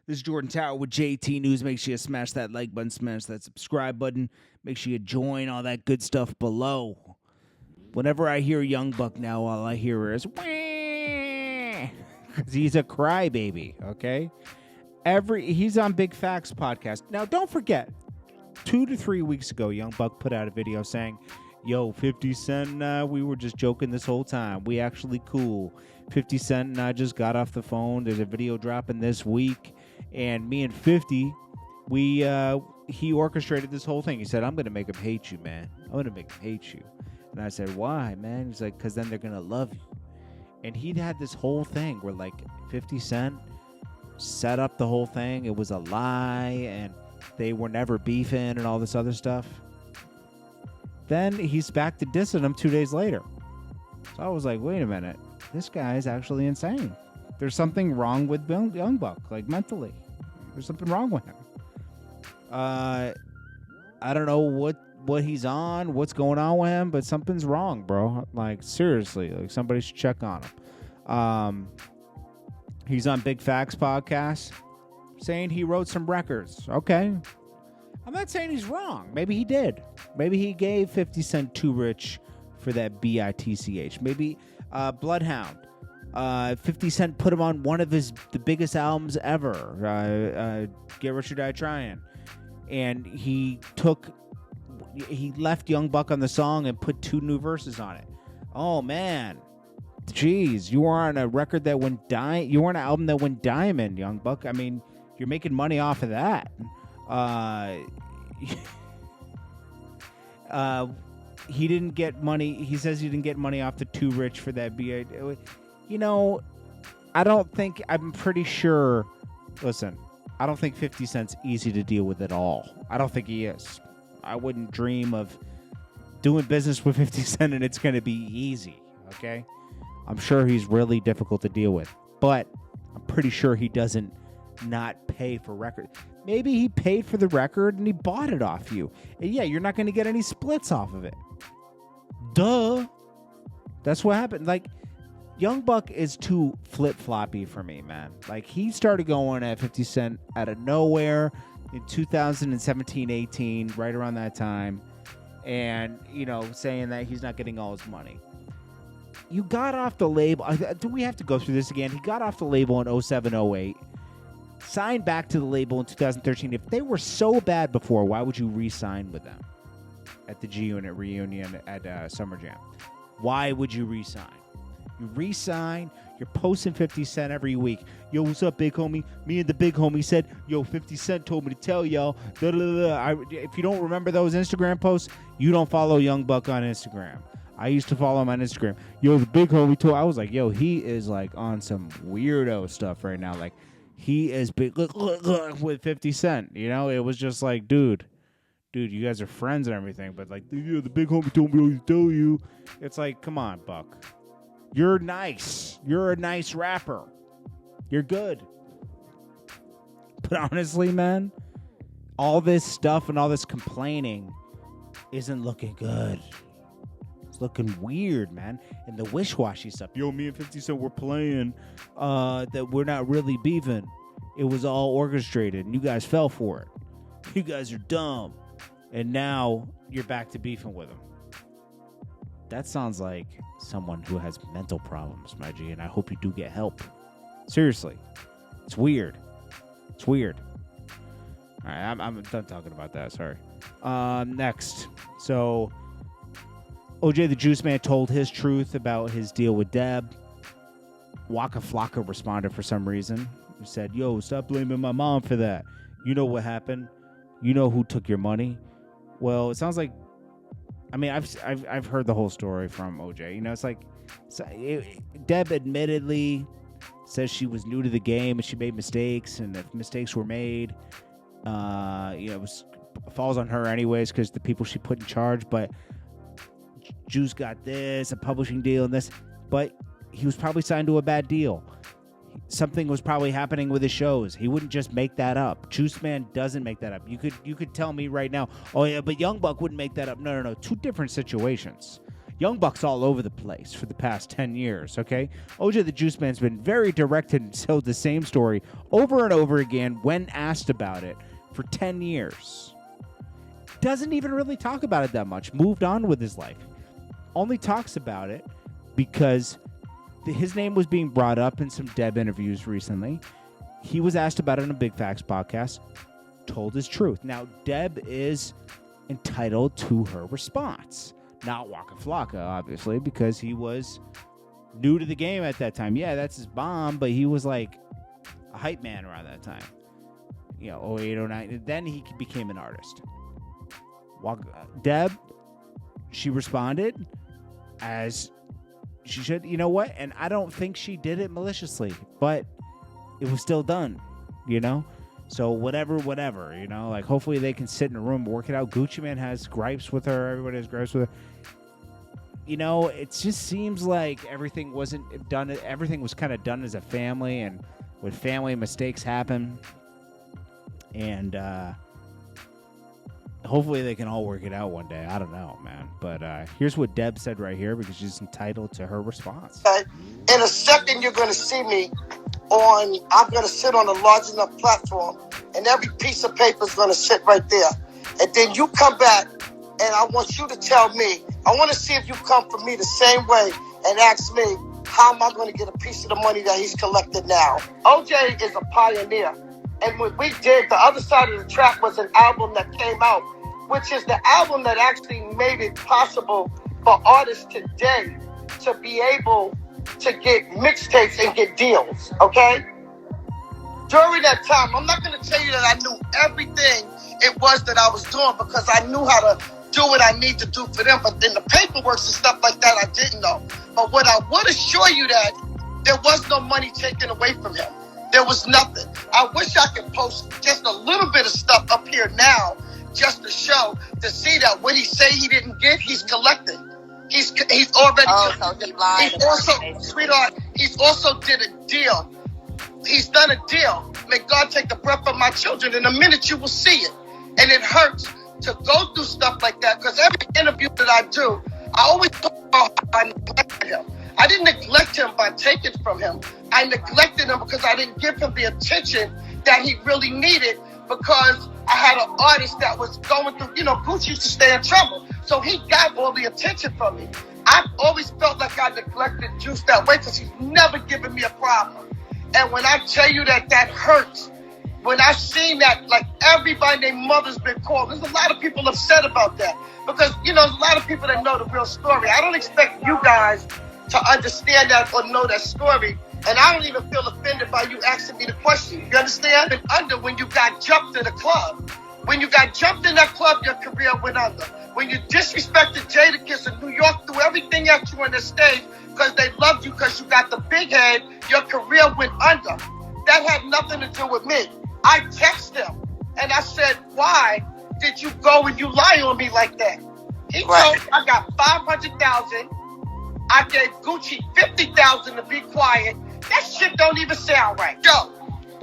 This is Jordan Tower with JT News. Make sure you smash that like button, smash that subscribe button. Make sure you join all that good stuff below. Whenever I hear Young Buck now, all I hear is because he's a crybaby. Okay, he's on Big Facts podcast. Now, don't forget, 2 to 3 weeks ago, Young Buck put out a video saying, "Yo, 50 Cent, we were just joking this whole time. We actually cool. 50 Cent and I just got off the phone. There's a video dropping this week, and me and 50, he orchestrated this whole thing. He said, I'm gonna make him hate you, man. I'm gonna make him hate you." And I said, "Why, man?" He's like, "Because then they're gonna love you." And he had this whole thing where, like, 50 Cent set up the whole thing. It was a lie, and they were never beefing and all this other stuff. Then he's back to dissing him 2 days later. So I was like, wait a minute. This guy is actually insane. There's something wrong with Young Buck, like mentally. There's something wrong with him. I don't know what he's on, what's going on with him, but something's wrong, bro. Like, seriously, like, somebody should check on him. He's on Big Facts podcast saying he wrote some records. Okay. I'm not saying he's wrong. Maybe he did. Maybe he gave 50 Cent Too Rich for that BITCH. Maybe Bloodhound. 50 Cent put him on one of the biggest albums ever, Get Rich or Die Trying. And he left Young Buck on the song and put 2 new verses on it. Oh, man. Jeez, you were on a record that went you were on an album that went diamond, Young Buck. I mean, you're making money off of that. He didn't get money. He says he didn't get money off the Too Rich for that BA. You know, I'm pretty sure. Listen, I don't think 50 Cent's easy to deal with at all. I don't think he is. I wouldn't dream of doing business with 50 Cent and it's going to be easy. Okay. I'm sure he's really difficult to deal with, but I'm pretty sure he doesn't not pay for record. Maybe he paid for the record and he bought it off you. And yeah, you're not going to get any splits off of it. Duh. That's what happened. Like, Young Buck is too flip-floppy for me, man. Like, he started going at 50 Cent out of nowhere in 2017-18, right around that time. And, you know, saying that he's not getting all his money. You got off the label. Do we have to go through this again? He got off the label in 07-08. Signed back to the label in 2013. If they were so bad before, why would you re-sign with them at the G-Unit reunion at Summer Jam? Why would you re-sign? You re-sign. You're posting 50 Cent every week. Yo, what's up, big homie? Me and the big homie said, yo, 50 Cent told me to tell y'all. If you don't remember those Instagram posts, you don't follow Young Buck on Instagram. I used to follow him on Instagram. Yo, the big homie told. I was like, yo, he is like on some weirdo stuff right now. Like, he is big look, with 50 Cent. You know, it was just like, dude, you guys are friends and everything, but like, yeah, the big homie told me to tell you. It's like, come on, Buck. You're nice. You're a nice rapper. You're good. But honestly, man, all this stuff and all this complaining isn't looking good. It's looking weird, man. And the wish-washy stuff. Yo, me and 50 Cent were playing that we're not really beefing. It was all orchestrated, and you guys fell for it. You guys are dumb. And now you're back to beefing with him. That sounds like someone who has mental problems, my G, and I hope you do get help. Seriously. It's weird. It's weird. All right, I'm done talking about that. Sorry. Next. So, OJ the Juiceman told his truth about his deal with Deb. Waka Flocka responded for some reason. He said, yo, stop blaming my mom for that. You know what happened. You know who took your money. Well, it sounds like, I mean, I've heard the whole story from OJ. You know, it's like, Deb admittedly says she was new to the game and she made mistakes, and if mistakes were made, you know, it falls on her anyways because the people she put in charge. But Juice got this, a publishing deal and this, but he was probably signed to a bad deal. Something was probably happening with his shows. He wouldn't just make that up. Juiceman doesn't make that up. You could tell me right now, oh yeah, but Young Buck wouldn't make that up. No. 2 different situations. Young Buck's all over the place for the past 10 years, okay? OJ the Juiceman's been very direct and told the same story over and over again when asked about it for 10 years. Doesn't even really talk about it that much. Moved on with his life. Only talks about it because his name was being brought up in some Deb interviews recently. He was asked about it on a Big Facts podcast, told his truth. Now, Deb is entitled to her response. Not Waka Flocka, obviously, because he was new to the game at that time. Yeah, that's his bomb, but he was like a hype man around that time. 08, 09. Then he became an artist. Deb, she responded as she should. You know what? And I don't think she did it maliciously, but it was still done, So whatever, like hopefully they can sit in a room, work it out. Gucci Man has gripes with her. Everybody has gripes with her. It just seems like everything wasn't done. Everything was kind of done as a family, and with family, mistakes happen. And hopefully they can all work it out one day. I don't know, man. But here's what Deb said right here, because she's entitled to her response. In a second, you're going to see me I'm going to sit on a large enough platform, and every piece of paper is going to sit right there. And then you come back, and I want you to tell me, I want to see if you come for me the same way and ask me, how am I going to get a piece of the money that he's collected now? OJ is a pioneer. And what we did, The Other Side of the Track was an album that came out, which is the album that actually made it possible for artists today to be able to get mixtapes and get deals, okay? During that time, I'm not going to tell you that I knew everything it was that I was doing, because I knew how to do what I need to do for them, but then the paperwork and stuff like that, I didn't know. But what I would assure you that there was no money taken away from him. There was nothing. I wish I could post just a little bit of stuff up here now, just to show, to see that what he say he didn't get, he's collecting. He's already. Oh, so he lied. He's also, sweetheart, he's also did a deal. He's done a deal. May God take the breath from my children. In a minute, you will see it. And it hurts to go through stuff like that, because every interview that I do, I always talk about how I neglected him. I didn't neglect him by taking from him. I neglected him because I didn't give him the attention that he really needed, because I had an artist that was going through, Gucci used to stay in trouble. So he got all the attention from me. I've always felt like I neglected Juice that way, because he's never given me a problem. And when I tell you that hurts, when I seen that, like everybody, their mother's been called. There's a lot of people upset about that, because, there's a lot of people that know the real story. I don't expect you guys to understand that or know that story. And I don't even feel offended by you asking me the question. You understand? And under, when you got jumped in a club. When you got jumped in that club, your career went under. When you disrespected Jadakiss in New York, threw everything at you on the stage because they loved you because you got the big head, your career went under. That had nothing to do with me. I texted him and I said, why did you go and you lie on me like that? He told me I got $500,000. I gave Gucci $50,000 to be quiet. That shit don't even sound right. Yo,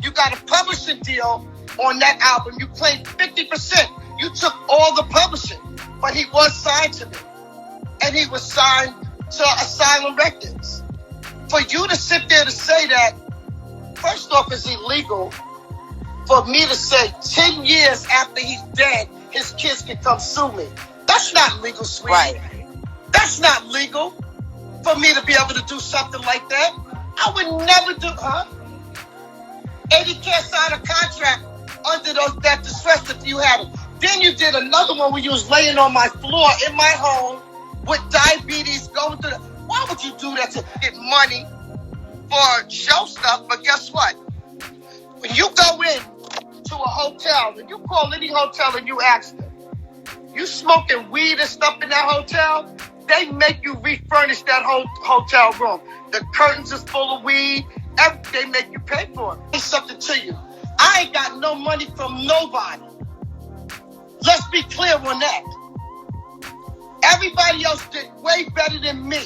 you got a publishing deal on that album. You claimed 50%. You took all the publishing, but he was signed to me, and he was signed to Asylum Records. For you to sit there to say that, first off, it's illegal for me to say 10 years after he's dead, his kids can come sue me. That's not legal, sweetie. Right. That's not legal for me to be able to do something like that. I would never do, And he can't sign a contract under that distress if you had it. Then you did another one when you was laying on my floor in my home with diabetes going through the... Why would you do that to get money for show stuff? But guess what? When you go in to a hotel, and you call any hotel and you ask them, you smoking weed and stuff in that hotel, they make you refurnish that whole hotel room. The curtains is full of weed. They make you pay for it. It's something to you. I ain't got no money from nobody. Let's be clear on that. Everybody else did way better than me.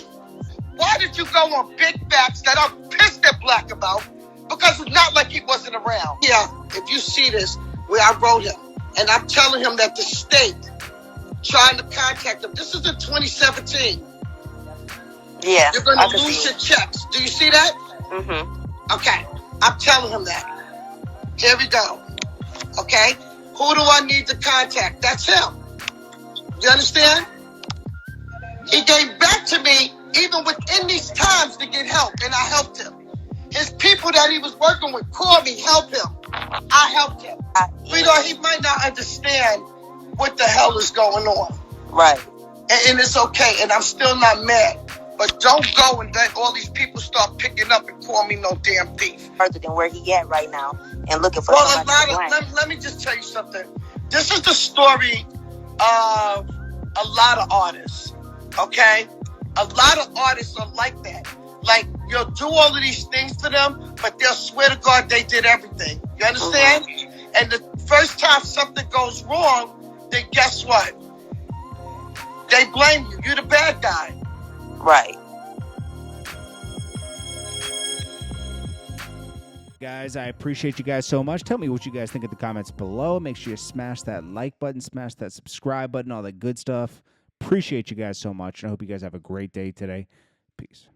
Why did you go on Big Facts that I'm pissed at Black about? Because it's not like he wasn't around. Yeah, if you see this, where I wrote him, and I'm telling him that the state trying to contact him. This is in 2017. Yeah. You're going to lose your checks. Do you see that? Mm-hmm. Okay. I'm telling him that. Here we go. Okay? Who do I need to contact? That's him. You understand? He gave back to me even within these times to get help, and I helped him. His people that he was working with called me, help him. I helped him. Sweetheart, he might not understand what the hell is going on. Right. And it's okay, and I'm still not mad. But don't go and let all these people start picking up and call me no damn thief. Further than where he at right now and looking for well, somebody let me just tell you something. This is the story of a lot of artists, okay? A lot of artists are like that. Like, you'll do all of these things to them, but they'll swear to God they did everything. You understand? Mm-hmm. And the first time something goes wrong, then guess what? They blame you. You're the bad guy. Right. Guys, I appreciate you guys so much. Tell me what you guys think in the comments below. Make sure you smash that like button, smash that subscribe button, all that good stuff. Appreciate you guys so much. I hope you guys have a great day today. Peace.